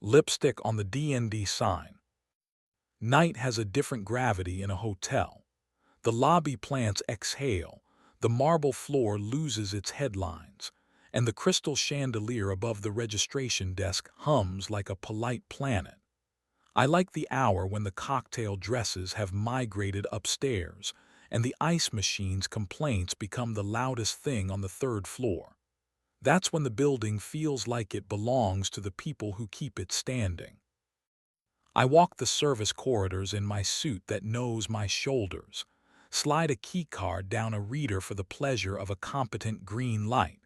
Lipstick on the DND sign. Night has a different gravity in a hotel. The lobby plants exhale, the marble floor loses its headlines, and the crystal chandelier above the registration desk hums like a polite planet. I like the hour when the cocktail dresses have migrated upstairs, and the ice machine's complaints become the loudest thing on the third floor. That's when the building feels like it belongs to the people who keep it standing. I walk the service corridors in my suit that knows my shoulders, slide a keycard down a reader for the pleasure of a competent green light,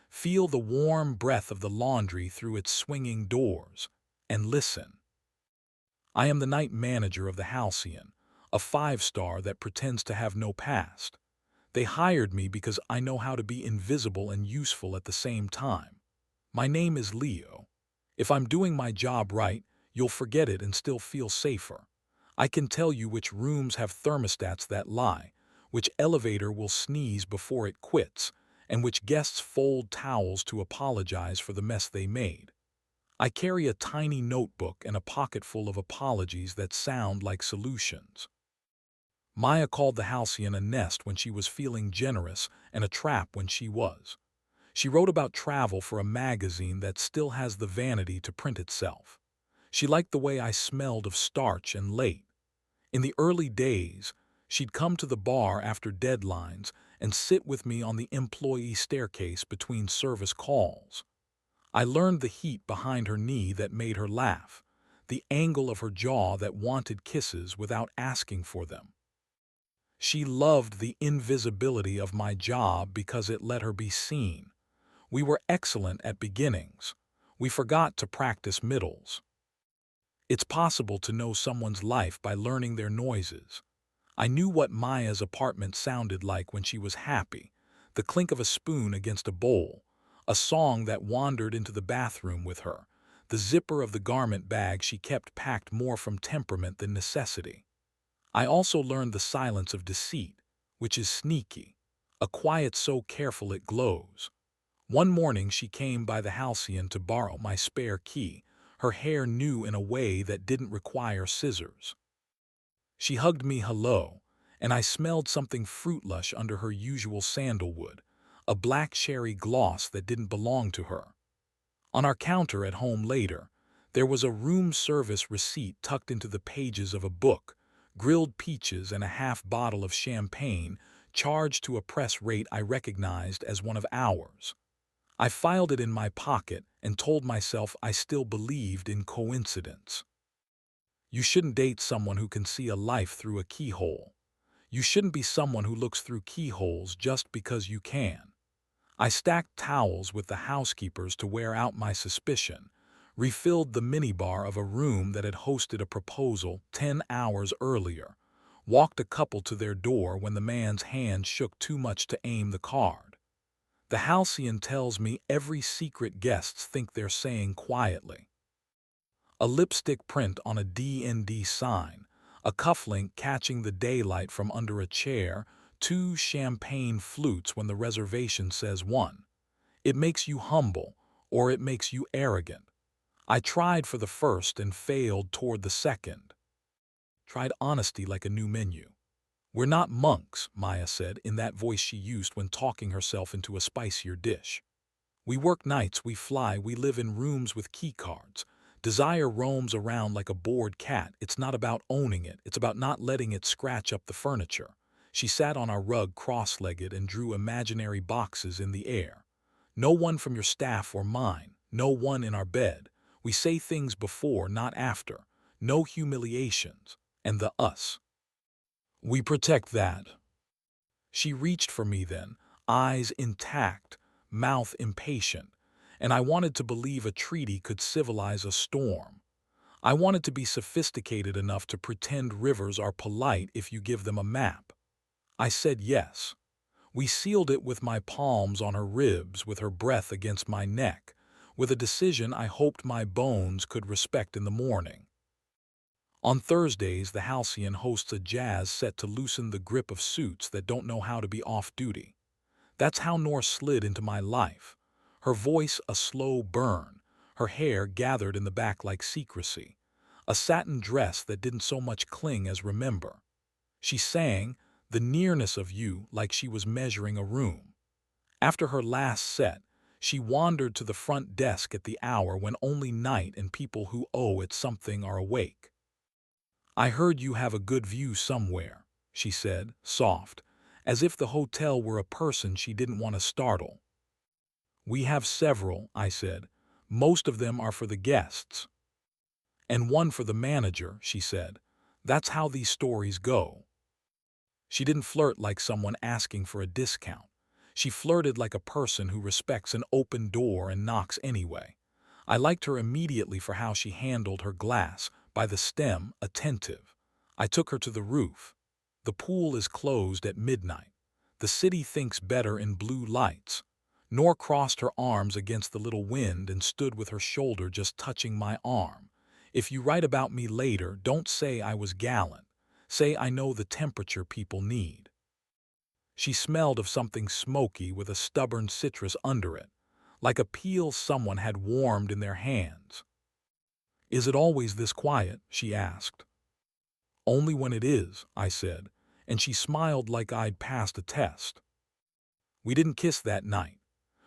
feel the warm breath of the laundry through its swinging doors, and listen. I am the night manager of the Halcyon, a five-star that pretends to have no past. They hired me because I know how to be invisible and useful at the same time. My name is Leo. If I'm doing my job right, you'll forget it and still feel safer. I can tell you which rooms have thermostats that lie, which elevator will sneeze before it quits, and which guests fold towels to apologize for the mess they made. I carry a tiny notebook and a pocket full of apologies that sound like solutions. Maya called the Halcyon a nest when she was feeling generous and a trap when she was. She wrote about travel for a magazine that still has the vanity to print itself. She liked the way I smelled of starch and late. In the early days, she'd come to the bar after deadlines and sit with me on the employee staircase between service calls. I learned the heat behind her knee that made her laugh, the angle of her jaw that wanted kisses without asking for them. She loved the invisibility of my job because it let her be seen. We were excellent at beginnings. We forgot to practice middles. It's possible to know someone's life by learning their noises. I knew what Maya's apartment sounded like when she was happy, the clink of a spoon against a bowl, a song that wandered into the bathroom with her, the zipper of the garment bag she kept packed more from temperament than necessity. I also learned the silence of deceit, which is sneaky, a quiet so careful it glows. One morning she came by the Halcyon to borrow my spare key, her hair new in a way that didn't require scissors. She hugged me hello, and I smelled something fruit-lush under her usual sandalwood, a black cherry gloss that didn't belong to her. On our counter at home later, there was a room service receipt tucked into the pages of a book, grilled peaches and a half bottle of champagne charged to a press rate I recognized as one of ours. I filed it in my pocket and told myself I still believed in coincidence. You shouldn't date someone who can see a life through a keyhole. You shouldn't be someone who looks through keyholes just because you can. I stacked towels with the housekeepers to wear out my suspicion, refilled the minibar of a room that had hosted a proposal 10 hours earlier, walked a couple to their door when the man's hand shook too much to aim the card. The Halcyon tells me every secret guests think they're saying quietly. A lipstick print on a DND sign, a cufflink catching the daylight from under a chair, two champagne flutes when the reservation says one. It makes you humble, or it makes you arrogant. I tried for the first and failed toward the second. Tried honesty like a new menu. We're not monks, Maya said in that voice she used when talking herself into a spicier dish. We work nights, we fly, we live in rooms with key cards. Desire roams around like a bored cat. It's not about owning it, it's about not letting it scratch up the furniture. She sat on our rug cross-legged and drew imaginary boxes in the air. No one from your staff or mine, no one in our bed. We say things before, not after. No humiliations. And the us. We protect that. She reached for me then, eyes intact, mouth impatient, and I wanted to believe a treaty could civilize a storm. I wanted to be sophisticated enough to pretend rivers are polite if you give them a map. I said yes. We sealed it with my palms on her ribs, with her breath against my neck, with a decision I hoped my bones could respect in the morning. On Thursdays, the Halcyon hosts a jazz set to loosen the grip of suits that don't know how to be off-duty. That's how Norse slid into my life. Her voice a slow burn, her hair gathered in the back like secrecy, a satin dress that didn't so much cling as remember. She sang, "The nearness of you," like she was measuring a room. After her last set, she wandered to the front desk at the hour when only night and people who owe it something are awake. "I heard you have a good view somewhere," she said, soft, as if the hotel were a person she didn't want to startle. "We have several," I said. "Most of them are for the guests." "And one for the manager," she said. "That's how these stories go." She didn't flirt like someone asking for a discount. She flirted like a person who respects an open door and knocks anyway. I liked her immediately for how she handled her glass, by the stem, attentive. I took her to the roof. The pool is closed at midnight. The city thinks better in blue lights. Nor crossed her arms against the little wind and stood with her shoulder just touching my arm. "If you write about me later, don't say I was gallant. Say I know the temperature people need." She smelled of something smoky with a stubborn citrus under it, like a peel someone had warmed in their hands. "Is it always this quiet?" she asked. "Only when it is," I said, and she smiled like I'd passed a test. We didn't kiss that night.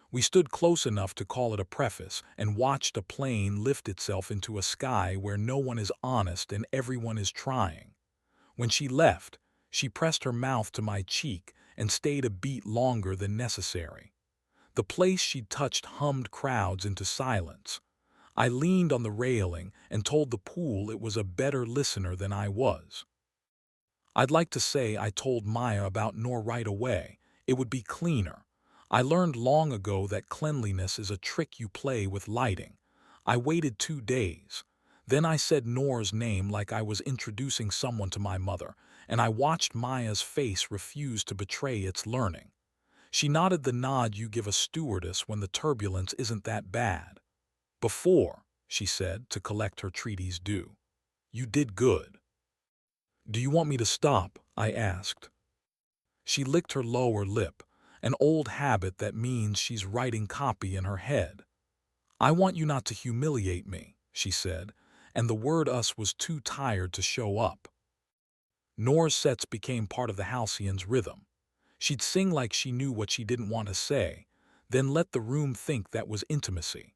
We stood close enough to call it a preface and watched a plane lift itself into a sky where no one is honest and everyone is trying. When she left, she pressed her mouth to my cheek and stayed a beat longer than necessary. The place she'd touched hummed crowds into silence. I leaned on the railing and told the pool it was a better listener than I was. I'd like to say I told Maya about Nor right away. It would be cleaner. I learned long ago that cleanliness is a trick you play with lighting. I waited 2 days. Then I said Nor's name like I was introducing someone to my mother, and I watched Maya's face refuse to betray its learning. She nodded the nod you give a stewardess when the turbulence isn't that bad. "Before," she said, to collect her treaties due. "You did good." "Do you want me to stop?" I asked. She licked her lower lip, an old habit that means she's writing copy in her head. "I want you not to humiliate me," she said, and the word us was too tired to show up. Nor's sets became part of the Halcyon's rhythm. She'd sing like she knew what she didn't want to say, then let the room think that was intimacy.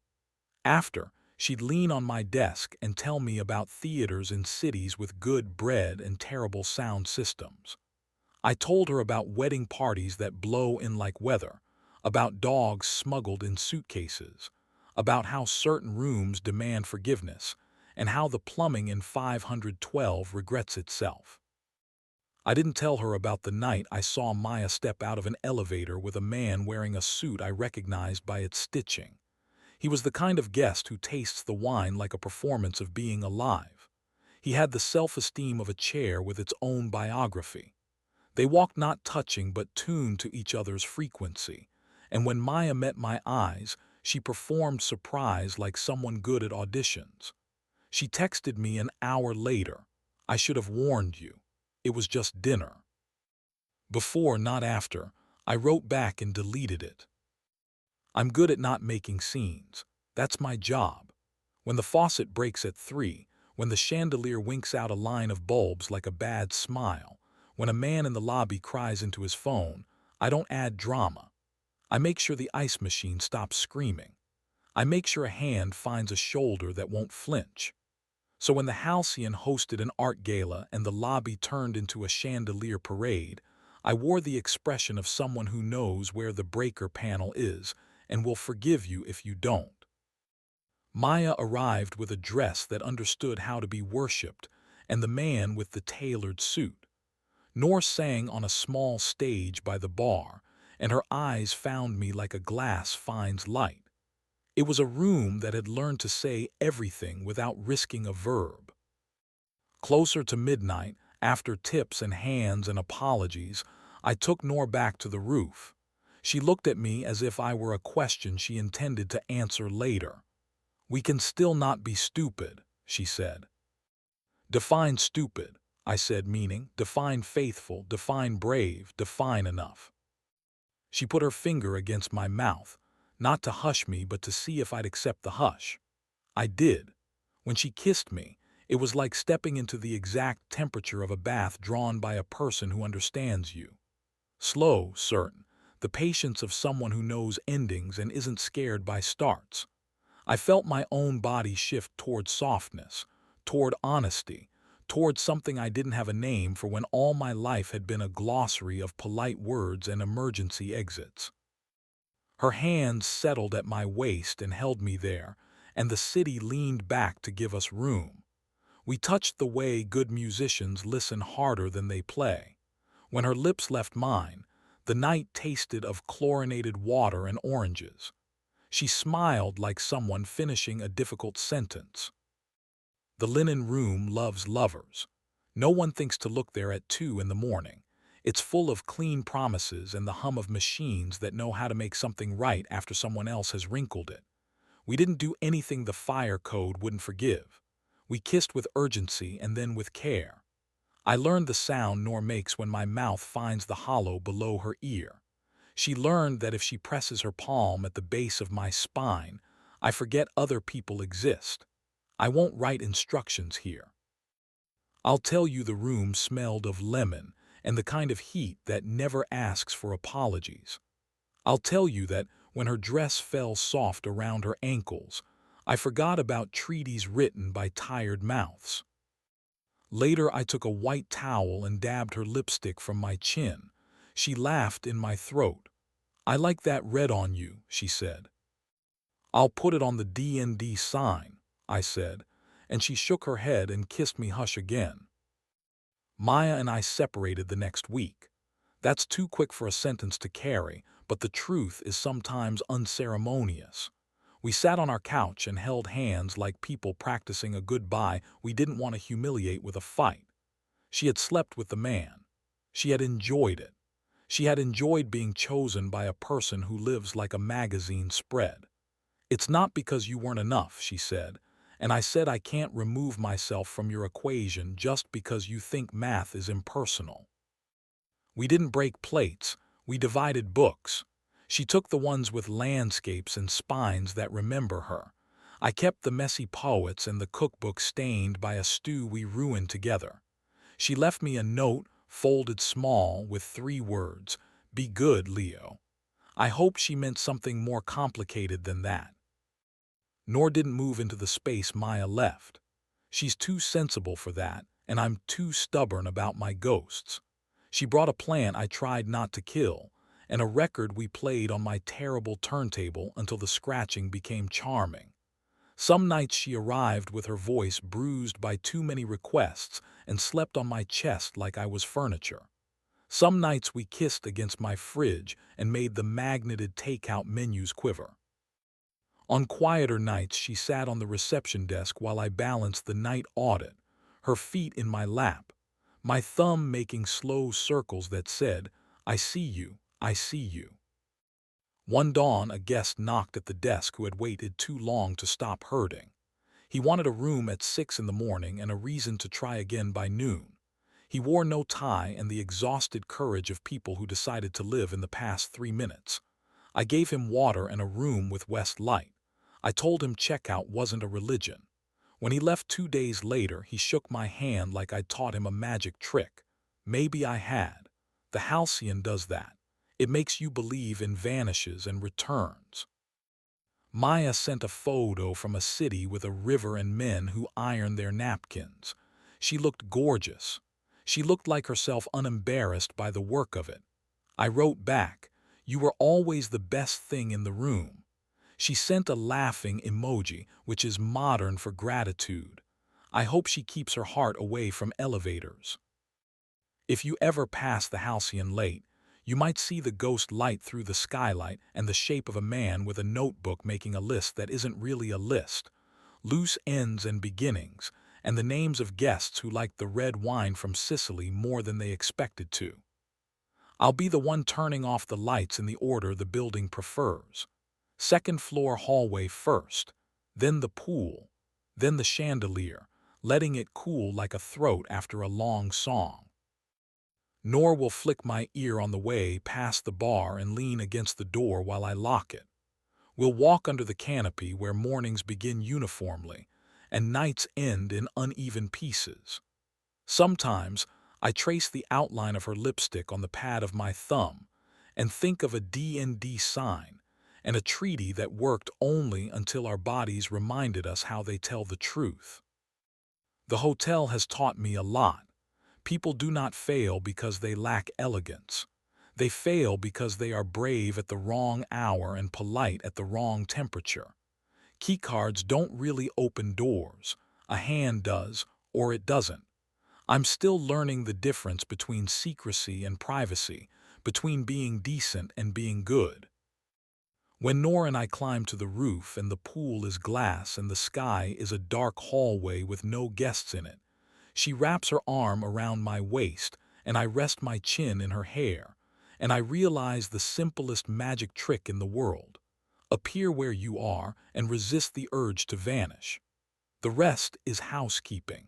After, she'd lean on my desk and tell me about theaters in cities with good bread and terrible sound systems. I told her about wedding parties that blow in like weather, about dogs smuggled in suitcases, about how certain rooms demand forgiveness, and how the plumbing in 512 regrets itself. I didn't tell her about the night I saw Maya step out of an elevator with a man wearing a suit I recognized by its stitching. He was the kind of guest who tastes the wine like a performance of being alive. He had the self-esteem of a chair with its own biography. They walked not touching but tuned to each other's frequency, and when Maya met my eyes, she performed surprise like someone good at auditions. She texted me an hour later. "I should have warned you. It was just dinner." Before, not after, I wrote back and deleted it. I'm good at not making scenes. That's my job. When the faucet breaks at 3, when the chandelier winks out a line of bulbs like a bad smile, when a man in the lobby cries into his phone, I don't add drama. I make sure the ice machine stops screaming. I make sure a hand finds a shoulder that won't flinch. So when the Halcyon hosted an art gala and the lobby turned into a chandelier parade, I wore the expression of someone who knows where the breaker panel is and will forgive you if you don't. Maya arrived with a dress that understood how to be worshipped, and the man with the tailored suit. Nor sang on a small stage by the bar, and her eyes found me like a glass finds light. It was a room that had learned to say everything without risking a verb. Closer to midnight, after tips and hands and apologies, I took Nor back to the roof. She looked at me as if I were a question she intended to answer later. "We can still not be stupid," she said. "Define stupid," I said, meaning define faithful, define brave, define enough. She put her finger against my mouth, not to hush me but to see if I'd accept the hush. I did. When she kissed me, it was like stepping into the exact temperature of a bath drawn by a person who understands you. Slow, certain, the patience of someone who knows endings and isn't scared by starts. I felt my own body shift toward softness, toward honesty, toward something I didn't have a name for when all my life had been a glossary of polite words and emergency exits. Her hands settled at my waist and held me there, and the city leaned back to give us room. We touched the way good musicians listen harder than they play. When her lips left mine, the night tasted of chlorinated water and oranges. She smiled like someone finishing a difficult sentence. The linen room loves lovers. No one thinks to look there at 2 in the morning. It's full of clean promises and the hum of machines that know how to make something right after someone else has wrinkled it. We didn't do anything the fire code wouldn't forgive. We kissed with urgency and then with care. I learned the sound Nor makes when my mouth finds the hollow below her ear. She learned that if she presses her palm at the base of my spine, I forget other people exist. I won't write instructions here. I'll tell you the room smelled of lemon and the kind of heat that never asks for apologies. I'll tell you that when her dress fell soft around her ankles, I forgot about treaties written by tired mouths. Later I took a white towel and dabbed her lipstick from my chin. She laughed in my throat. "I like that red on you," she said. "I'll put it on the DND sign," I said, and she shook her head and kissed me hush again. Maya and I separated the next week. That's too quick for a sentence to carry, but the truth is sometimes unceremonious. We sat on our couch and held hands like people practicing a goodbye we didn't want to humiliate with a fight. She had slept with the man. She had enjoyed it. She had enjoyed being chosen by a person who lives like a magazine spread. "It's not because you weren't enough," she said, and I said I can't remove myself from your equation just because you think math is impersonal. We didn't break plates, we divided books. She took the ones with landscapes and spines that remember her. I kept the messy poets and the cookbook stained by a stew we ruined together. She left me a note, folded small, with 3 words, "Be good, Leo." I hope she meant something more complicated than that. Nor didn't move into the space Maya left. She's too sensible for that, and I'm too stubborn about my ghosts. She brought a plant I tried not to kill, and a record we played on my terrible turntable until the scratching became charming. Some nights she arrived with her voice bruised by too many requests and slept on my chest like I was furniture. Some nights we kissed against my fridge and made the magneted takeout menus quiver. On quieter nights she sat on the reception desk while I balanced the night audit, her feet in my lap, my thumb making slow circles that said, "I see you, I see you." One dawn a guest knocked at the desk who had waited too long to stop hurting. He wanted a room at 6 in the morning and a reason to try again by noon. He wore no tie and the exhausted courage of people who decided to live in the past 3 minutes. I gave him water and a room with west light. I told him checkout wasn't a religion. When he left 2 days later, he shook my hand like I'd taught him a magic trick. Maybe I had. The halcyon does that. It makes you believe in vanishes and returns. Maya sent a photo from a city with a river and men who iron their napkins. She looked gorgeous. She looked like herself, unembarrassed by the work of it. I wrote back, "You were always the best thing in the room." She sent a laughing emoji, which is modern for gratitude. I hope she keeps her heart away from elevators. If you ever pass the halcyon late, you might see the ghost light through the skylight and the shape of a man with a notebook making a list that isn't really a list. Loose ends and beginnings, and the names of guests who liked the red wine from Sicily more than they expected to. I'll be the one turning off the lights in the order the building prefers. Second floor hallway first, then the pool, then the chandelier, letting it cool like a throat after a long song. Nor will flick my ear on the way past the bar and lean against the door while I lock it. We'll walk under the canopy where mornings begin uniformly and nights end in uneven pieces. Sometimes I trace the outline of her lipstick on the pad of my thumb and think of a DND sign and a treaty that worked only until our bodies reminded us how they tell the truth. The hotel has taught me a lot. People do not fail because they lack elegance. They fail because they are brave at the wrong hour and polite at the wrong temperature. Keycards don't really open doors. A hand does, or it doesn't. I'm still learning the difference between secrecy and privacy, between being decent and being good. When Nora and I climb to the roof and the pool is glass and the sky is a dark hallway with no guests in it, she wraps her arm around my waist and I rest my chin in her hair, and I realize the simplest magic trick in the world. Appear where you are and resist the urge to vanish. The rest is housekeeping.